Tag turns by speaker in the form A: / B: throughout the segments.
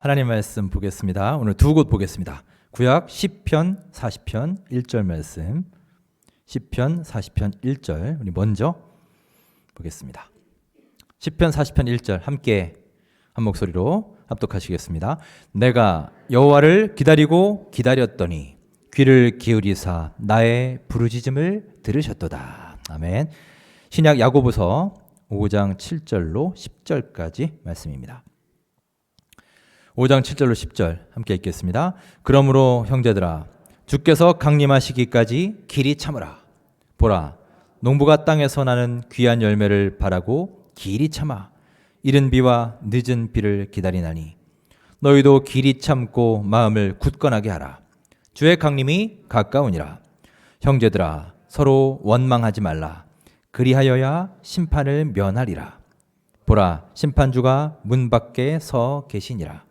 A: 하나님 말씀 보겠습니다. 오늘 두 곳 보겠습니다. 구약 시편 40편 1절 말씀, 시편 40편 1절 우리 먼저 보겠습니다. 시편 40편 1절 함께 한 목소리로 합독하시겠습니다. 내가 여호와를 기다리고 기다렸더니 귀를 기울이사 나의 부르짖음을 들으셨도다. 아멘. 신약 야고보서 5장 7절로 10절까지 말씀입니다. 5장 7절로 10절 함께 읽겠습니다. 그러므로 형제들아 주께서 강림하시기까지 길이 참으라. 보라 농부가 땅에서 나는 귀한 열매를 바라고 길이 참아 이른 비와 늦은 비를 기다리나니 너희도 길이 참고 마음을 굳건하게 하라. 주의 강림이 가까우니라. 형제들아 서로 원망하지 말라. 그리하여야 심판을 면하리라. 보라 심판주가 문 밖에 서 계시니라.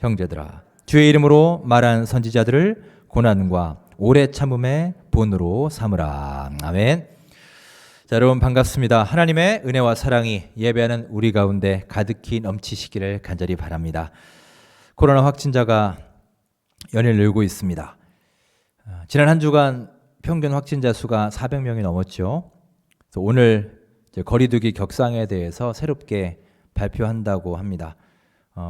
A: 형제들아 주의 이름으로 말한 선지자들을 고난과 오래 참음의 본으로 삼으라. 아멘. 자, 여러분 반갑습니다. 하나님의 은혜와 사랑이 예배하는 우리 가운데 가득히 넘치시기를 간절히 바랍니다. 코로나 확진자가 연일 늘고 있습니다. 지난 한 주간 평균 확진자 수가 400명이 넘었죠. 그래서 오늘 거리두기 격상에 대해서 새롭게 발표한다고 합니다.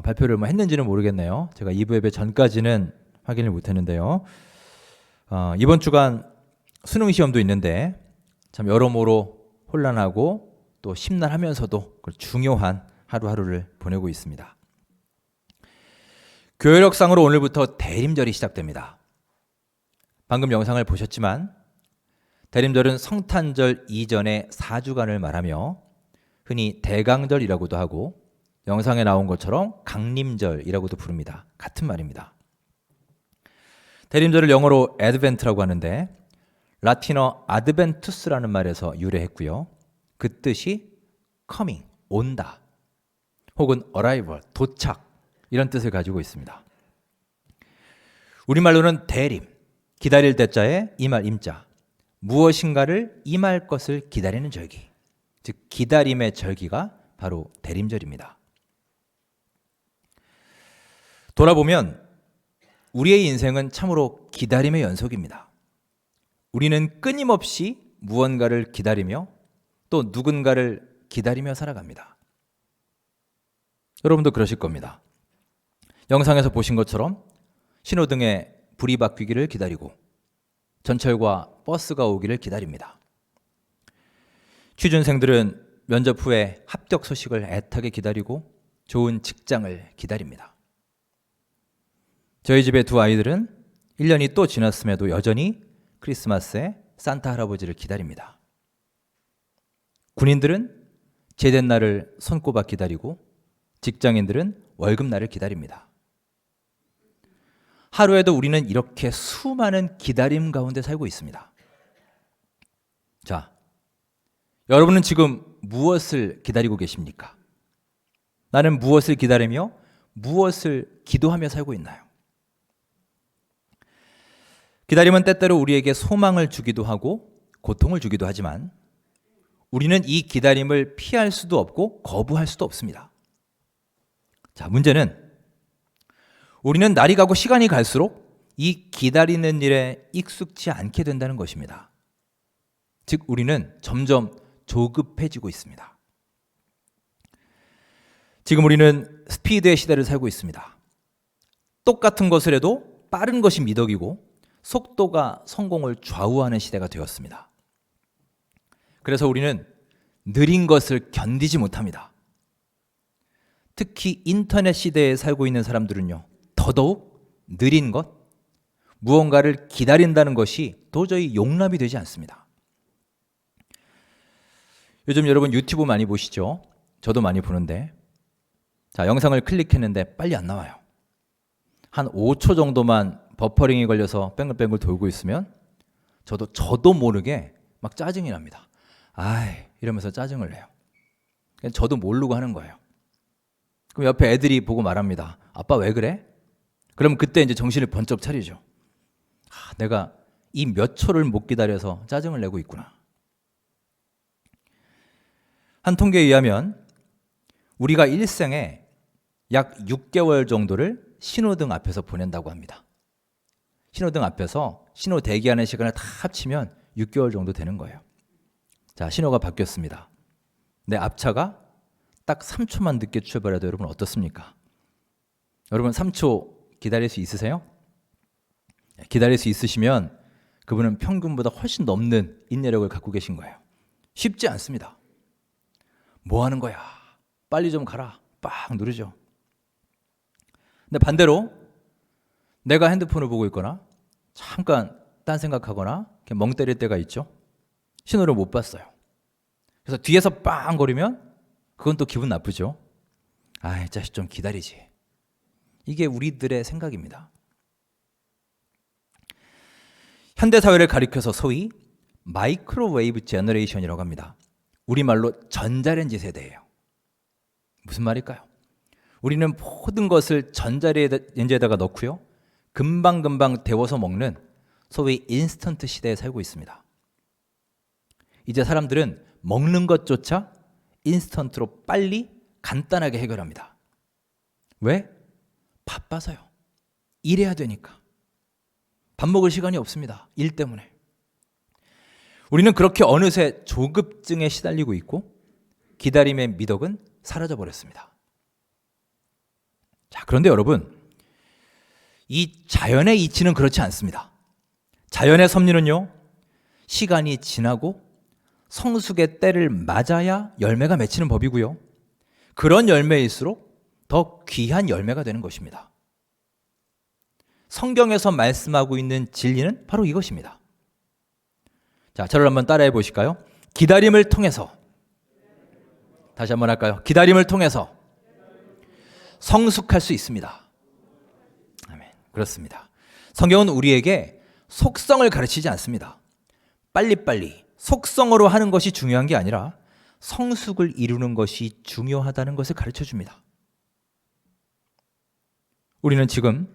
A: 발표를 했는지는 모르겠네요. 제가 2부 예배 전까지는 확인을 못했는데요. 이번 주간 수능 시험도 있는데 참 여러모로 혼란하고 또 심란하면서도 중요한 하루하루를 보내고 있습니다. 교회력상으로 오늘부터 대림절이 시작됩니다. 방금 영상을 보셨지만 대림절은 성탄절 이전의 4주간을 말하며 흔히 대강절이라고도 하고 영상에 나온 것처럼 강림절이라고도 부릅니다. 같은 말입니다. 대림절을 영어로 애드벤트라고 하는데 라틴어 아드벤투스라는 말에서 유래했고요. 그 뜻이 coming, 온다, 혹은 arrival, 도착 이런 뜻을 가지고 있습니다. 우리말로는 대림, 기다릴 대자에 임할 임자, 무엇인가를 임할 것을 기다리는 절기, 즉 기다림의 절기가 바로 대림절입니다. 돌아보면 우리의 인생은 참으로 기다림의 연속입니다. 우리는 끊임없이 무언가를 기다리며 또 누군가를 기다리며 살아갑니다. 여러분도 그러실 겁니다. 영상에서 보신 것처럼 신호등에 불이 바뀌기를 기다리고 전철과 버스가 오기를 기다립니다. 취준생들은 면접 후에 합격 소식을 애타게 기다리고 좋은 직장을 기다립니다. 저희 집의 두 아이들은 1년이 또 지났음에도 여전히 크리스마스에 산타 할아버지를 기다립니다. 군인들은 제된 날을 손꼽아 기다리고 직장인들은 월급날을 기다립니다. 하루에도 우리는 이렇게 수많은 기다림 가운데 살고 있습니다. 자, 여러분은 지금 무엇을 기다리고 계십니까? 나는 무엇을 기다리며 무엇을 기도하며 살고 있나요? 기다림은 때때로 우리에게 소망을 주기도 하고 고통을 주기도 하지만 우리는 이 기다림을 피할 수도 없고 거부할 수도 없습니다. 자, 문제는 우리는 날이 가고 시간이 갈수록 이 기다리는 일에 익숙지 않게 된다는 것입니다. 즉 우리는 점점 조급해지고 있습니다. 지금 우리는 스피드의 시대를 살고 있습니다. 똑같은 것을 해도 빠른 것이 미덕이고 속도가 성공을 좌우하는 시대가 되었습니다. 그래서 우리는 느린 것을 견디지 못합니다. 특히 인터넷 시대에 살고 있는 사람들은요, 더더욱 느린 것, 무언가를 기다린다는 것이 도저히 용납이 되지 않습니다. 요즘 여러분 유튜브 많이 보시죠? 저도 많이 보는데 자, 영상을 클릭했는데 빨리 안 나와요. 한 5초 정도만 버퍼링이 걸려서 뱅글뱅글 돌고 있으면 저도 모르게 막 짜증이 납니다. 이러면서 짜증을 내요. 저도 모르고 하는 거예요. 그럼 옆에 애들이 보고 말합니다. 아빠 왜 그래? 그럼 그때 이제 정신을 번쩍 차리죠. 내가 이 몇 초를 못 기다려서 짜증을 내고 있구나. 한 통계에 의하면 우리가 일생에 약 6개월 정도를 신호등 앞에서 보낸다고 합니다. 신호등 앞에서 신호 대기하는 시간을 다 합치면 6개월 정도 되는 거예요. 자, 신호가 바뀌었습니다. 내 앞차가 딱 3초만 늦게 출발해도 여러분 어떻습니까? 여러분 3초 기다릴 수 있으세요? 기다릴 수 있으시면 그분은 평균보다 훨씬 넘는 인내력을 갖고 계신 거예요. 쉽지 않습니다. 뭐 하는 거야? 빨리 좀 가라. 빡 누르죠. 근데 반대로 내가 핸드폰을 보고 있거나 잠깐 딴 생각하거나 멍 때릴 때가 있죠. 신호를 못 봤어요. 그래서 뒤에서 빵 거리면 그건 또 기분 나쁘죠. 아이 자식 좀 기다리지. 이게 우리들의 생각입니다. 현대사회를 가리켜서 소위 마이크로웨이브 제너레이션이라고 합니다. 우리말로 전자레인지 세대예요. 무슨 말일까요? 우리는 모든 것을 전자레인지에다가 넣고요. 금방금방 데워서 먹는 소위 인스턴트 시대에 살고 있습니다. 이제 사람들은 먹는 것조차 인스턴트로 빨리 간단하게 해결합니다. 왜? 바빠서요. 일해야 되니까. 밥 먹을 시간이 없습니다. 일 때문에. 우리는 그렇게 어느새 조급증에 시달리고 있고 기다림의 미덕은 사라져 버렸습니다. 자, 그런데 여러분, 이 자연의 이치는 그렇지 않습니다. 자연의 섭리는요, 시간이 지나고 성숙의 때를 맞아야 열매가 맺히는 법이고요. 그런 열매일수록 더 귀한 열매가 되는 것입니다. 성경에서 말씀하고 있는 진리는 바로 이것입니다. 자, 저를 한번 따라해 보실까요? 기다림을 통해서, 다시 한번 할까요? 기다림을 통해서 성숙할 수 있습니다. 아멘. 그렇습니다. 성경은 우리에게 속성을 가르치지 않습니다. 빨리빨리 속성으로 하는 것이 중요한 게 아니라 성숙을 이루는 것이 중요하다는 것을 가르쳐 줍니다. 우리는 지금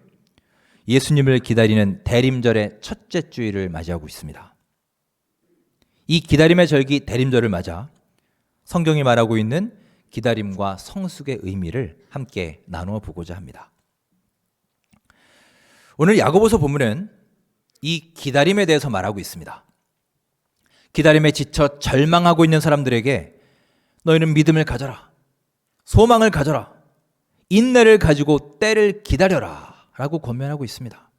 A: 예수님을 기다리는 대림절의 첫째 주일을 맞이하고 있습니다. 이 기다림의 절기 대림절을 맞아 성경이 말하고 있는 기다림과 성숙의 의미를 함께 나누어 보고자 합니다. 오늘 야고보서 본문은 이 기다림에 대해서 말하고 있습니다. 기다림에 지쳐 절망하고 있는 사람들에게 너희는 믿음을 가져라, 소망을 가져라, 인내를 가지고 때를 기다려라 라고 권면하고 있습니다.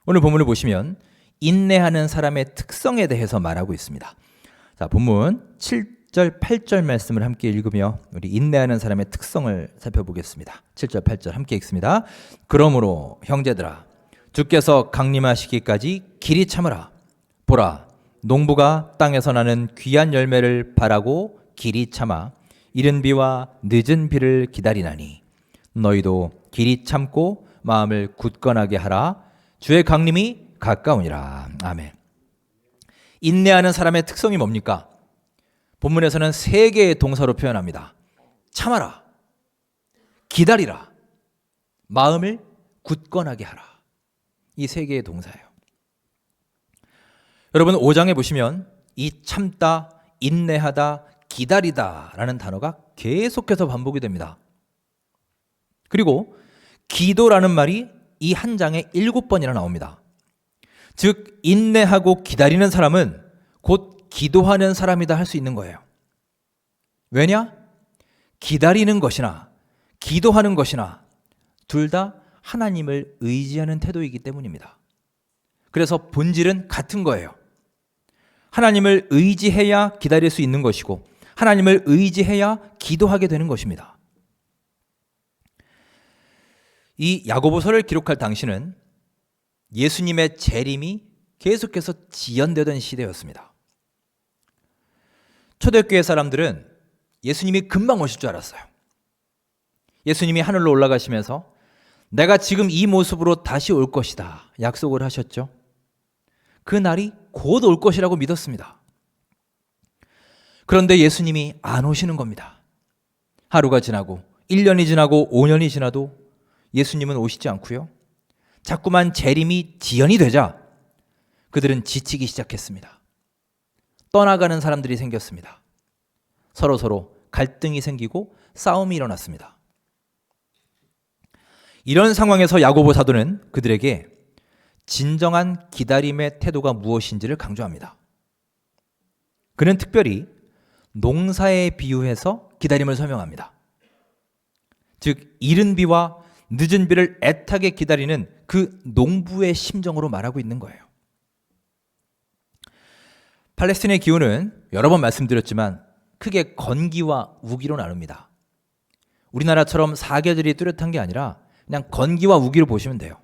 A: 오늘 본문을 보시면 인내하는 사람의 특성에 대해서 말하고 있습니다. 자, 본문 7절, 8절 말씀을 함께 읽으며 우리 인내하는 사람의 특성을 살펴보겠습니다. 7절, 8절 함께 읽습니다. 그러므로 형제들아, 주께서 강림하시기까지 길이 참으라. 보라, 농부가 땅에서 나는 귀한 열매를 바라고 길이 참아 이른 비와 늦은 비를 기다리나니 너희도 길이 참고 마음을 굳건하게 하라. 주의 강림이 가까우니라. 아멘. 인내하는 사람의 특성이 뭡니까? 본문에서는 세 개의 동사로 표현합니다. 참아라, 기다리라, 마음을 굳건하게 하라. 이 세 개의 동사예요. 여러분 5장에 보시면 이 참다, 인내하다, 기다리다 라는 단어가 계속해서 반복이 됩니다. 그리고 기도라는 말이 이 한 장에 7번이나 나옵니다. 즉 인내하고 기다리는 사람은 곧 기도하는 사람이다 할 수 있는 거예요. 왜냐? 기다리는 것이나 기도하는 것이나 둘 다 하나님을 의지하는 태도이기 때문입니다. 그래서 본질은 같은 거예요. 하나님을 의지해야 기다릴 수 있는 것이고 하나님을 의지해야 기도하게 되는 것입니다. 이 야고보서를 기록할 당시는 예수님의 재림이 계속해서 지연되던 시대였습니다. 초대교회 사람들은 예수님이 금방 오실 줄 알았어요. 예수님이 하늘로 올라가시면서 내가 지금 이 모습으로 다시 올 것이다 약속을 하셨죠. 그 날이 곧 올 것이라고 믿었습니다. 그런데 예수님이 안 오시는 겁니다. 하루가 지나고 1년이 지나고 5년이 지나도 예수님은 오시지 않고요. 자꾸만 재림이 지연이 되자 그들은 지치기 시작했습니다. 떠나가는 사람들이 생겼습니다. 서로 갈등이 생기고 싸움이 일어났습니다. 이런 상황에서 야고보 사도는 그들에게 진정한 기다림의 태도가 무엇인지를 강조합니다. 그는 특별히 농사에 비유해서 기다림을 설명합니다. 즉 이른 비와 늦은 비를 애타게 기다리는 그 농부의 심정으로 말하고 있는 거예요. 팔레스틴의 기후는 여러 번 말씀드렸지만 크게 건기와 우기로 나눕니다. 우리나라처럼 사계절이 뚜렷한 게 아니라 그냥 건기와 우기로 보시면 돼요.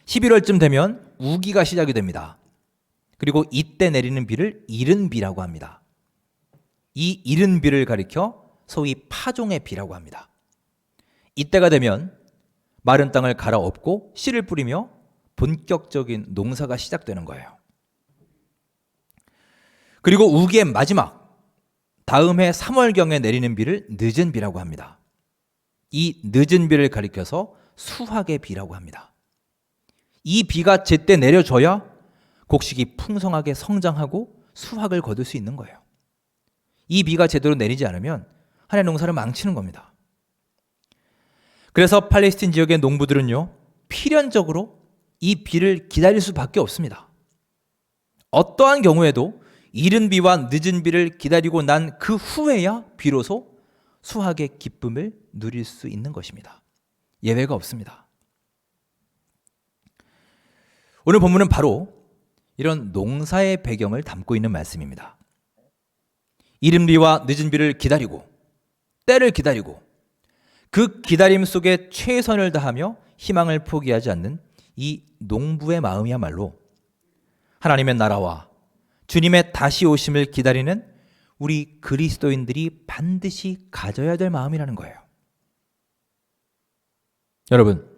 A: 11월쯤 되면 우기가 시작이 됩니다. 그리고 이때 내리는 비를 이른 비라고 합니다. 이 이른 비를 가리켜 소위 파종의 비라고 합니다. 이때가 되면 마른 땅을 갈아엎고 씨를 뿌리며 본격적인 농사가 시작되는 거예요. 그리고 우기의 마지막, 다음 해 3월경에 내리는 비를 늦은 비라고 합니다. 이 늦은 비를 가리켜서 수확의 비라고 합니다. 이 비가 제때 내려줘야 곡식이 풍성하게 성장하고 수확을 거둘 수 있는 거예요. 이 비가 제대로 내리지 않으면 한 해 농사를 망치는 겁니다. 그래서 팔레스틴 지역의 농부들은요, 필연적으로 이 비를 기다릴 수밖에 없습니다. 어떠한 경우에도 이른 비와 늦은 비를 기다리고 난 그 후에야 비로소 수확의 기쁨을 누릴 수 있는 것입니다. 예외가 없습니다. 오늘 본문은 바로 이런 농사의 배경을 담고 있는 말씀입니다. 이른 비와 늦은 비를 기다리고 때를 기다리고 그 기다림 속에 최선을 다하며 희망을 포기하지 않는 이 농부의 마음이야말로 하나님의 나라와 주님의 다시 오심을 기다리는 우리 그리스도인들이 반드시 가져야 될 마음이라는 거예요. 여러분,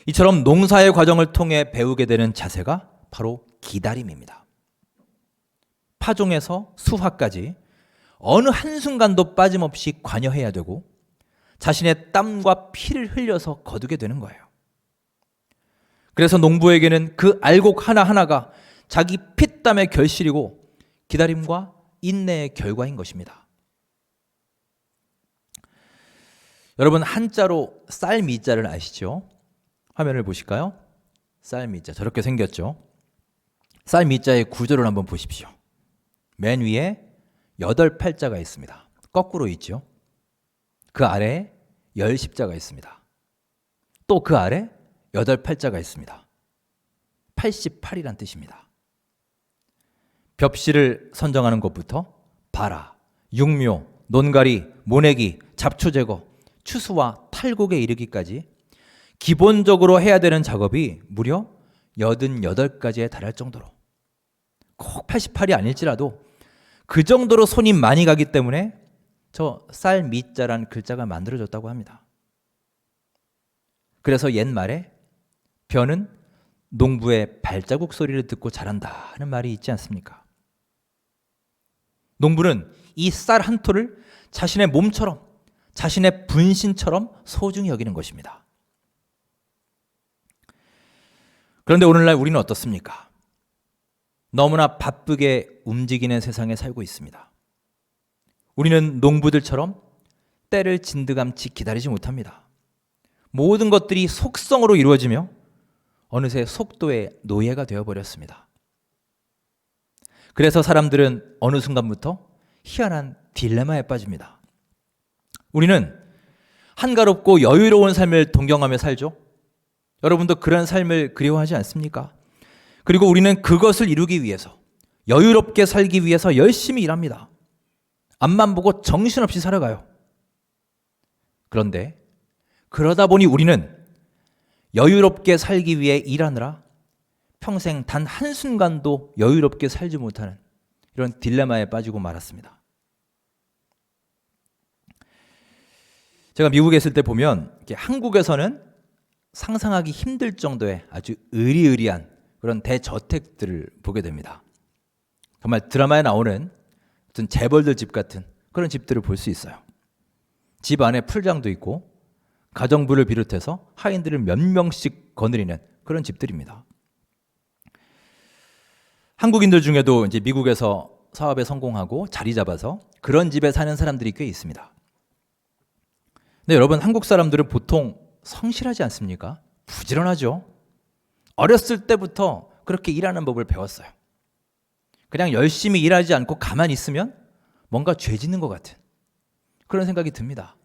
A: 이처럼 농사의 과정을 통해 배우게 되는 자세가 바로 기다림입니다. 파종에서 수확까지 어느 한순간도 빠짐없이 관여해야 되고 자신의 땀과 피를 흘려서 거두게 되는 거예요. 그래서 농부에게는 그 알곡 하나하나가 자기 피땀의 결실이고 기다림과 인내의 결과인 것입니다. 여러분, 한자로 쌀미자를 아시죠? 화면을 보실까요? 쌀미자, 저렇게 생겼죠? 쌀미자의 구조를 한번 보십시오. 맨 위에 8팔자가 있습니다. 거꾸로 있죠? 그 아래에 10십자가 있습니다. 또 그 아래 8팔자가 있습니다. 88이란 뜻입니다. 벽실을 선정하는 것부터 발화, 육묘, 논가리, 모내기, 잡초 제거, 추수와 탈곡에 이르기까지 기본적으로 해야 되는 작업이 무려 88가지에 달할 정도로, 꼭 88이 아닐지라도 그 정도로 손이 많이 가기 때문에 저 쌀미자란 글자가 만들어졌다고 합니다. 그래서 옛말에 벼는 농부의 발자국 소리를 듣고 자란다 하는 말이 있지 않습니까? 농부는 이 쌀 한 톨을 자신의 몸처럼, 자신의 분신처럼 소중히 여기는 것입니다. 그런데 오늘날 우리는 어떻습니까? 너무나 바쁘게 움직이는 세상에 살고 있습니다. 우리는 농부들처럼 때를 진드감치 기다리지 못합니다. 모든 것들이 속성으로 이루어지며 어느새 속도의 노예가 되어버렸습니다. 그래서 사람들은 어느 순간부터 희한한 딜레마에 빠집니다. 우리는 한가롭고 여유로운 삶을 동경하며 살죠. 여러분도 그런 삶을 그리워하지 않습니까? 그리고 우리는 그것을 이루기 위해서, 여유롭게 살기 위해서 열심히 일합니다. 앞만 보고 정신없이 살아가요. 그런데 그러다 보니 우리는 여유롭게 살기 위해 일하느라 평생 단 한순간도 여유롭게 살지 못하는 이런 딜레마에 빠지고 말았습니다. 제가 미국에 있을 때 보면 한국에서는 상상하기 힘들 정도의 아주 으리으리한 그런 대저택들을 보게 됩니다. 정말 드라마에 나오는 어떤 재벌들 집 같은 그런 집들을 볼 수 있어요. 집 안에 풀장도 있고 가정부를 비롯해서 하인들을 몇 명씩 거느리는 그런 집들입니다. 한국인들 중에도 이제 미국에서 사업에 성공하고 자리 잡아서 그런 집에 사는 사람들이 꽤 있습니다. 근데 여러분, 한국 사람들은 보통 성실하지 않습니까? 부지런하죠. 어렸을 때부터 그렇게 일하는 법을 배웠어요. 그냥 열심히 일하지 않고 가만히 있으면 뭔가 죄 짓는 것 같은 그런 생각이 듭니다.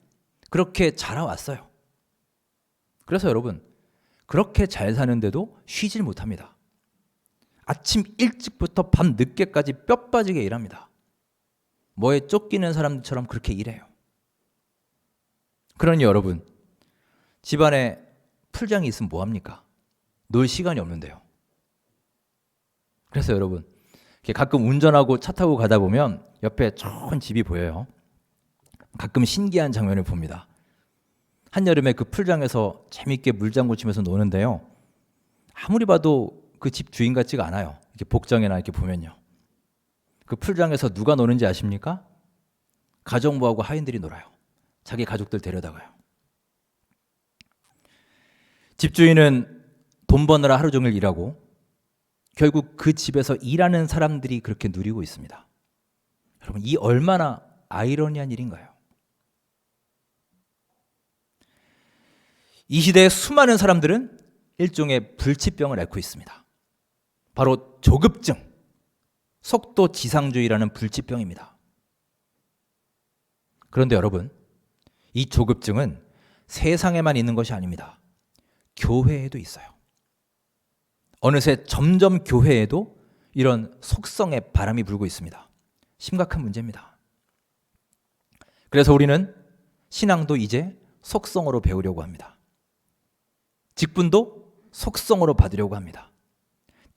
A: 그렇게 자라왔어요. 그래서 여러분, 그렇게 잘 사는데도 쉬질 못합니다. 아침 일찍부터 밤 늦게까지 뼈 빠지게 일합니다. 뭐에 쫓기는 사람들처럼 그렇게 일해요. 그러니 여러분, 집안에 풀장이 있으면 뭐합니까? 놀 시간이 없는데요. 그래서 여러분, 가끔 운전하고 차 타고 가다 보면 옆에 좋은 집이 보여요. 가끔 신기한 장면을 봅니다. 한여름에 그 풀장에서 재밌게 물장구 치면서 노는데요. 아무리 봐도 그 집 주인 같지가 않아요. 이렇게 복장이나 이렇게 보면요. 그 풀장에서 누가 노는지 아십니까? 가정부하고 하인들이 놀아요. 자기 가족들 데려다가요. 집주인은 돈 버느라 하루 종일 일하고 결국 그 집에서 일하는 사람들이 그렇게 누리고 있습니다. 여러분, 이 얼마나 아이러니한 일인가요? 이 시대의 수많은 사람들은 일종의 불치병을 앓고 있습니다. 바로 조급증, 속도 지상주의라는 불치병입니다. 그런데 여러분, 이 조급증은 세상에만 있는 것이 아닙니다. 교회에도 있어요. 어느새 점점 교회에도 이런 속성의 바람이 불고 있습니다. 심각한 문제입니다. 그래서 우리는 신앙도 이제 속성으로 배우려고 합니다. 직분도 속성으로 받으려고 합니다.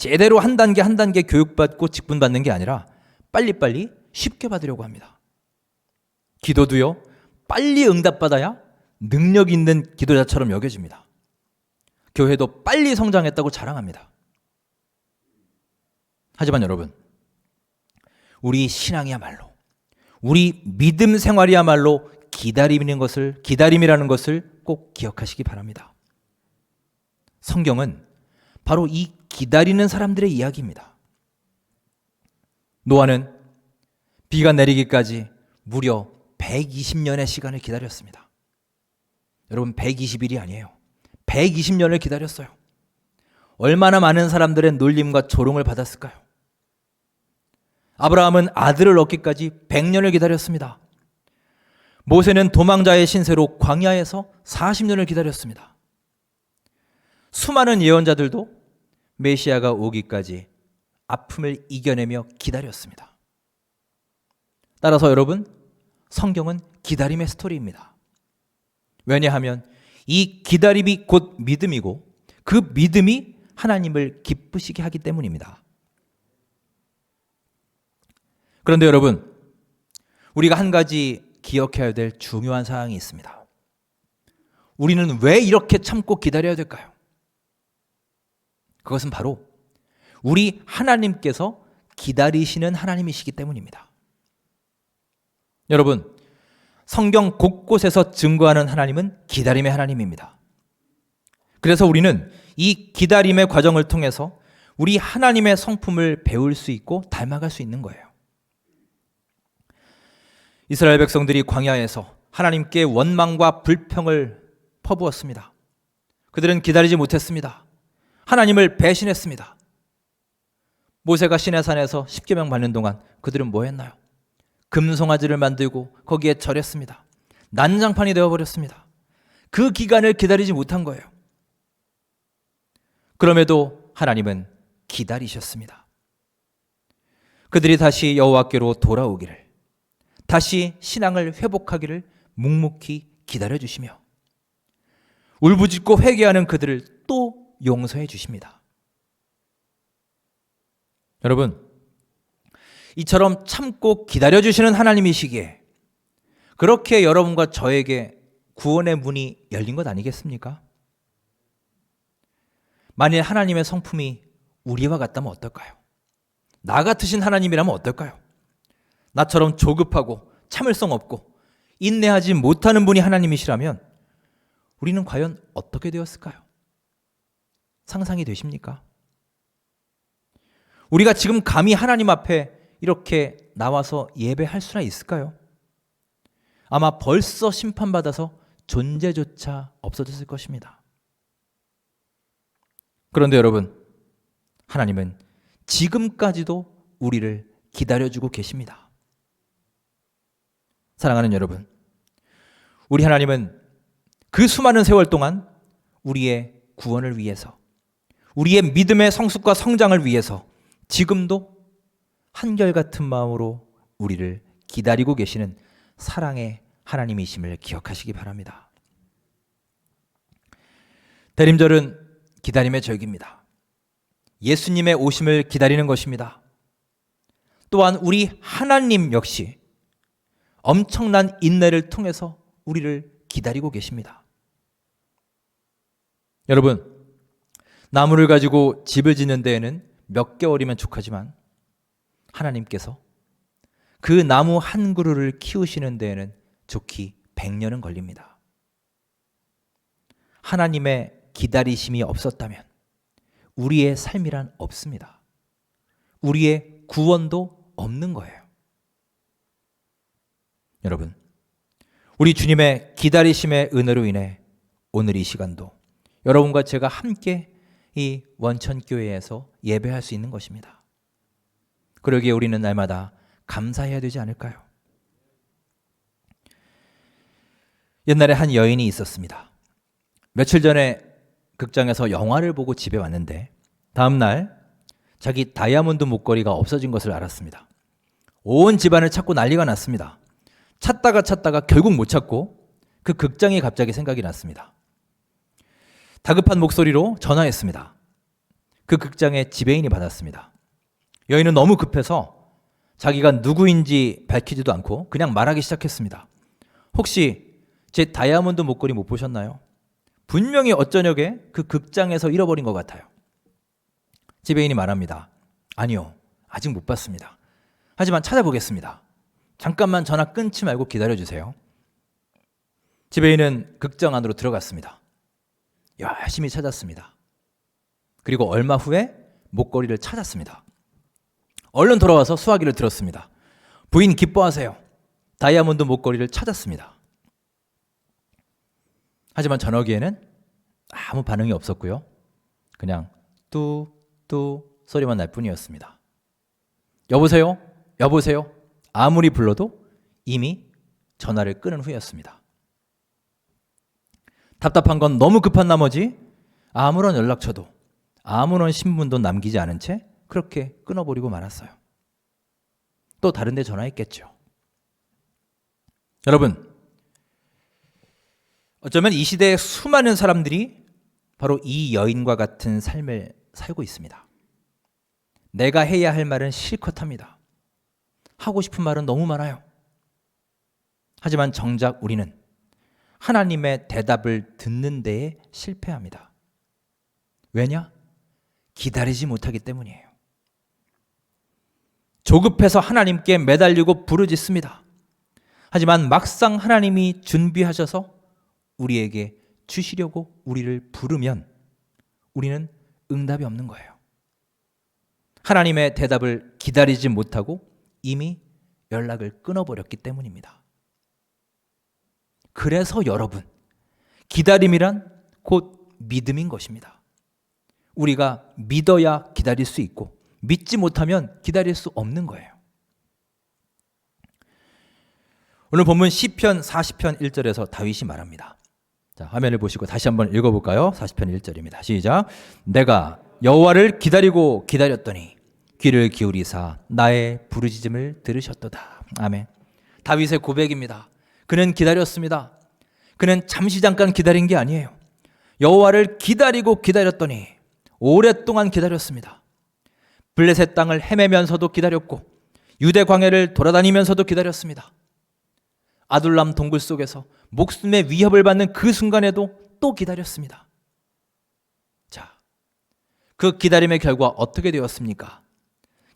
A: 제대로 한 단계 한 단계 교육받고 직분 받는 게 아니라 빨리빨리 쉽게 받으려고 합니다. 기도도요, 빨리 응답받아야 능력 있는 기도자처럼 여겨집니다. 교회도 빨리 성장했다고 자랑합니다. 하지만 여러분, 우리 신앙이야말로, 우리 믿음 생활이야말로 기다림이라는 것을 꼭 기억하시기 바랍니다. 성경은 바로 이 기다리는 사람들의 이야기입니다. 노아는 비가 내리기까지 무려 120년의 시간을 기다렸습니다. 여러분, 120일이 아니에요. 120년을 기다렸어요. 얼마나 많은 사람들의 놀림과 조롱을 받았을까요? 아브라함은 아들을 얻기까지 100년을 기다렸습니다. 모세는 도망자의 신세로 광야에서 40년을 기다렸습니다. 수많은 예언자들도 메시아가 오기까지 아픔을 이겨내며 기다렸습니다. 따라서 여러분, 성경은 기다림의 스토리입니다. 왜냐하면 이 기다림이 곧 믿음이고 그 믿음이 하나님을 기쁘시게 하기 때문입니다. 그런데 여러분, 우리가 한 가지 기억해야 될 중요한 사항이 있습니다. 우리는 왜 이렇게 참고 기다려야 될까요? 그것은 바로 우리 하나님께서 기다리시는 하나님이시기 때문입니다. 여러분, 성경 곳곳에서 증거하는 하나님은 기다림의 하나님입니다. 그래서 우리는 이 기다림의 과정을 통해서 우리 하나님의 성품을 배울 수 있고 닮아갈 수 있는 거예요. 이스라엘 백성들이 광야에서 하나님께 원망과 불평을 퍼부었습니다. 그들은 기다리지 못했습니다. 하나님을 배신했습니다. 모세가 시내산에서 십계명 받는 동안 그들은 뭐 했나요? 금송아지를 만들고 거기에 절했습니다. 난장판이 되어버렸습니다. 그 기간을 기다리지 못한 거예요. 그럼에도 하나님은 기다리셨습니다. 그들이 다시 여호와께로 돌아오기를, 다시 신앙을 회복하기를 묵묵히 기다려주시며 울부짖고 회개하는 그들을 또 용서해 주십니다. 여러분, 이처럼 참고 기다려주시는 하나님이시기에 그렇게 여러분과 저에게 구원의 문이 열린 것 아니겠습니까? 만일 하나님의 성품이 우리와 같다면 어떨까요? 나 같으신 하나님이라면 어떨까요? 나처럼 조급하고 참을성 없고 인내하지 못하는 분이 하나님이시라면 우리는 과연 어떻게 되었을까요? 상상이 되십니까? 우리가 지금 감히 하나님 앞에 이렇게 나와서 예배할 수나 있을까요? 아마 벌써 심판받아서 존재조차 없어졌을 것입니다. 그런데 여러분, 하나님은 지금까지도 우리를 기다려주고 계십니다. 사랑하는 여러분, 우리 하나님은 그 수많은 세월 동안 우리의 구원을 위해서, 우리의 믿음의 성숙과 성장을 위해서 지금도 한결같은 마음으로 우리를 기다리고 계시는 사랑의 하나님이심을 기억하시기 바랍니다. 대림절은 기다림의 절기입니다. 예수님의 오심을 기다리는 것입니다. 또한 우리 하나님 역시 엄청난 인내를 통해서 우리를 기다리고 계십니다. 여러분, 나무를 가지고 집을 짓는 데에는 몇 개월이면 족하지만 하나님께서 그 나무 한 그루를 키우시는 데에는 좋기 100년은 걸립니다. 하나님의 기다리심이 없었다면 우리의 삶이란 없습니다. 우리의 구원도 없는 거예요. 여러분, 우리 주님의 기다리심의 은혜로 인해 오늘 이 시간도 여러분과 제가 함께 이 원천교회에서 예배할 수 있는 것입니다. 그러기에 우리는 날마다 감사해야 되지 않을까요? 옛날에 한 여인이 있었습니다. 며칠 전에 극장에서 영화를 보고 집에 왔는데 다음 날 자기 다이아몬드 목걸이가 없어진 것을 알았습니다. 온 집안을 찾고 난리가 났습니다. 찾다가 결국 못 찾고 그 극장이 갑자기 생각이 났습니다. 다급한 목소리로 전화했습니다. 그 극장의 지배인이 받았습니다. 여인은 너무 급해서 자기가 누구인지 밝히지도 않고 그냥 말하기 시작했습니다. 혹시 제 다이아몬드 목걸이 못 보셨나요? 분명히 어쩌녁에 그 극장에서 잃어버린 것 같아요. 지배인이 말합니다. 아니요, 아직 못 봤습니다. 하지만 찾아보겠습니다. 잠깐만 전화 끊지 말고 기다려주세요. 지배인은 극장 안으로 들어갔습니다. 열심히 찾았습니다. 그리고 얼마 후에 목걸이를 찾았습니다. 얼른 돌아와서 수화기를 들었습니다. 부인 기뻐하세요. 다이아몬드 목걸이를 찾았습니다. 하지만 저녁에는 아무 반응이 없었고요. 그냥 뚝뚝 소리만 날 뿐이었습니다. 여보세요? 여보세요? 아무리 불러도 이미 전화를 끊은 후였습니다. 답답한 건 너무 급한 나머지 아무런 연락처도 아무런 신문도 남기지 않은 채 그렇게 끊어버리고 말았어요. 또 다른 데 전화했겠죠. 여러분, 어쩌면 이 시대의 수많은 사람들이 바로 이 여인과 같은 삶을 살고 있습니다. 내가 해야 할 말은 실컷 합니다. 하고 싶은 말은 너무 많아요. 하지만 정작 우리는 하나님의 대답을 듣는 데에 실패합니다. 왜냐? 기다리지 못하기 때문이에요. 조급해서 하나님께 매달리고 부르짖습니다. 하지만 막상 하나님이 준비하셔서 우리에게 주시려고 우리를 부르면 우리는 응답이 없는 거예요. 하나님의 대답을 기다리지 못하고 이미 연락을 끊어버렸기 때문입니다. 그래서 여러분, 기다림이란 곧 믿음인 것입니다. 우리가 믿어야 기다릴 수 있고 믿지 못하면 기다릴 수 없는 거예요. 오늘 본문 시편 40편 1절에서 다윗이 말합니다. 자, 화면을 보시고 다시 한번 읽어볼까요? 40편 1절입니다. 시작. 내가 여호와를 기다리고 기다렸더니 귀를 기울이사 나의 부르짖음을 들으셨도다. 아멘. 다윗의 고백입니다. 그는 기다렸습니다. 그는 잠깐 기다린 게 아니에요. 여호와를 기다리고 기다렸더니 오랫동안 기다렸습니다. 블레셋 땅을 헤매면서도 기다렸고 유대 광야를 돌아다니면서도 기다렸습니다. 아둘람 동굴 속에서 목숨의 위협을 받는 그 순간에도 또 기다렸습니다. 자, 그 기다림의 결과 어떻게 되었습니까?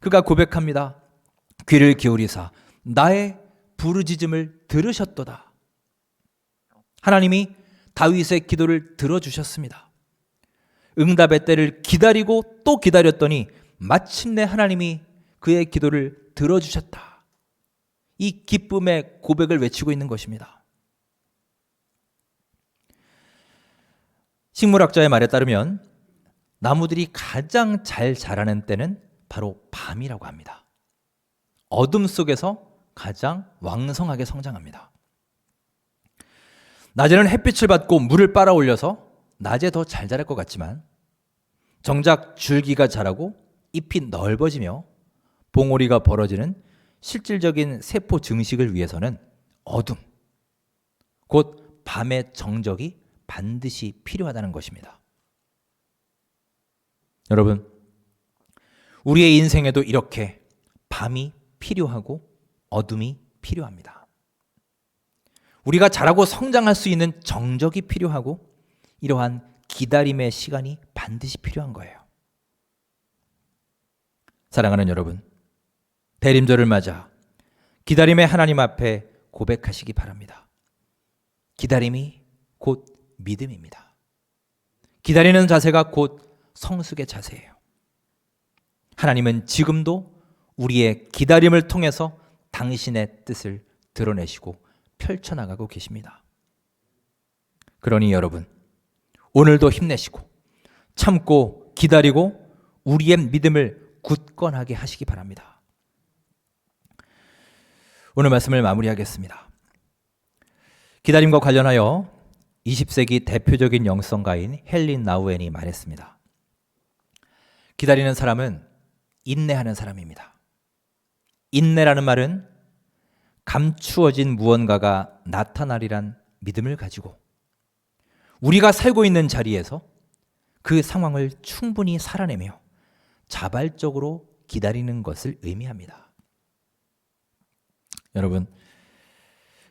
A: 그가 고백합니다. 귀를 기울이사 나의 부르짖음을 들으셨도다. 하나님이 다윗의 기도를 들어주셨습니다. 응답의 때를 기다리고 또 기다렸더니 마침내 하나님이 그의 기도를 들어주셨다. 이 기쁨의 고백을 외치고 있는 것입니다. 식물학자의 말에 따르면 나무들이 가장 잘 자라는 때는 바로 밤이라고 합니다. 어둠 속에서 가장 왕성하게 성장합니다. 낮에는 햇빛을 받고 물을 빨아올려서 낮에 더 잘 자랄 것 같지만 정작 줄기가 자라고 잎이 넓어지며 봉오리가 벌어지는 실질적인 세포 증식을 위해서는 어둠, 곧 밤의 정적이 반드시 필요하다는 것입니다. 여러분, 우리의 인생에도 이렇게 밤이 필요하고 어둠이 필요합니다. 우리가 자라고 성장할 수 있는 정적이 필요하고 이러한 기다림의 시간이 반드시 필요한 거예요. 사랑하는 여러분, 대림절을 맞아 기다림의 하나님 앞에 고백하시기 바랍니다. 기다림이 곧 믿음입니다. 기다리는 자세가 곧 성숙의 자세예요. 하나님은 지금도 우리의 기다림을 통해서 당신의 뜻을 드러내시고 펼쳐나가고 계십니다. 그러니 여러분, 오늘도 힘내시고 참고 기다리고 우리의 믿음을 굳건하게 하시기 바랍니다. 오늘 말씀을 마무리하겠습니다. 기다림과 관련하여 20세기 대표적인 영성가인 헬린 나우엔이 말했습니다. 기다리는 사람은 인내하는 사람입니다. 인내라는 말은 감추어진 무언가가 나타나리란 믿음을 가지고 우리가 살고 있는 자리에서 그 상황을 충분히 살아내며 자발적으로 기다리는 것을 의미합니다. 여러분,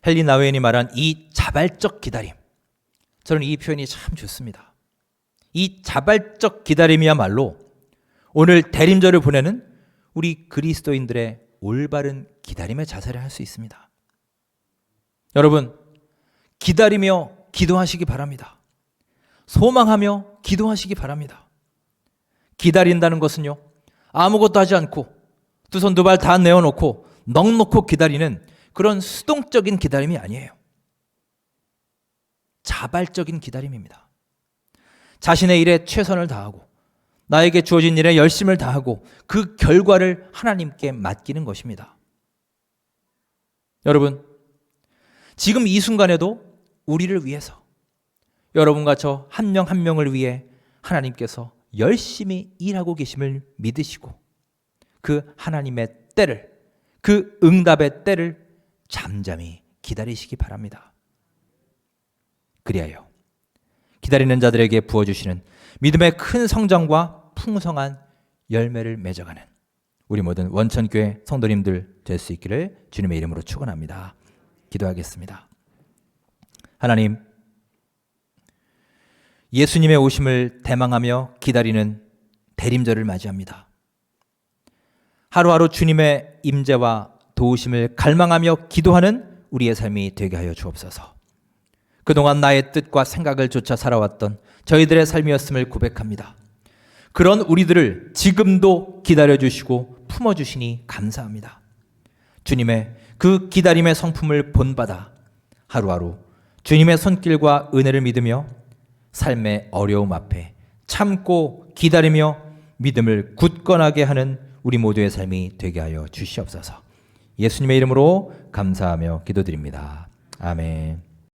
A: 헬린 나우엔이 말한 이 자발적 기다림, 저는 이 표현이 참 좋습니다. 이 자발적 기다림이야말로 오늘 대림절을 보내는 우리 그리스도인들의 올바른 기다림의 자세를 할 수 있습니다. 여러분, 기다리며 기도하시기 바랍니다. 소망하며 기도하시기 바랍니다. 기다린다는 것은요, 아무것도 하지 않고 두 손 두 발 다 내어놓고 넋놓고 기다리는 그런 수동적인 기다림이 아니에요. 자발적인 기다림입니다. 자신의 일에 최선을 다하고 나에게 주어진 일에 열심을 다하고 그 결과를 하나님께 맡기는 것입니다. 여러분, 지금 이 순간에도 우리를 위해서, 여러분과 저 한 명 한 명을 위해 하나님께서 열심히 일하고 계심을 믿으시고 그 하나님의 때를, 그 응답의 때를 잠잠히 기다리시기 바랍니다. 그리하여 기다리는 자들에게 부어주시는 믿음의 큰 성장과 풍성한 열매를 맺어가는 우리 모든 원천교회 성도님들 될 수 있기를 주님의 이름으로 축원합니다. 기도하겠습니다. 하나님, 예수님의 오심을 대망하며 기다리는 대림절을 맞이합니다. 하루하루 주님의 임재와 도우심을 갈망하며 기도하는 우리의 삶이 되게 하여 주옵소서. 그동안 나의 뜻과 생각을 쫓아 살아왔던 저희들의 삶이었음을 고백합니다. 그런 우리들을 지금도 기다려주시고 품어주시니 감사합니다. 주님의 그 기다림의 성품을 본받아 하루하루 주님의 손길과 은혜를 믿으며 삶의 어려움 앞에 참고 기다리며 믿음을 굳건하게 하는 우리 모두의 삶이 되게 하여 주시옵소서. 예수님의 이름으로 감사하며 기도드립니다. 아멘.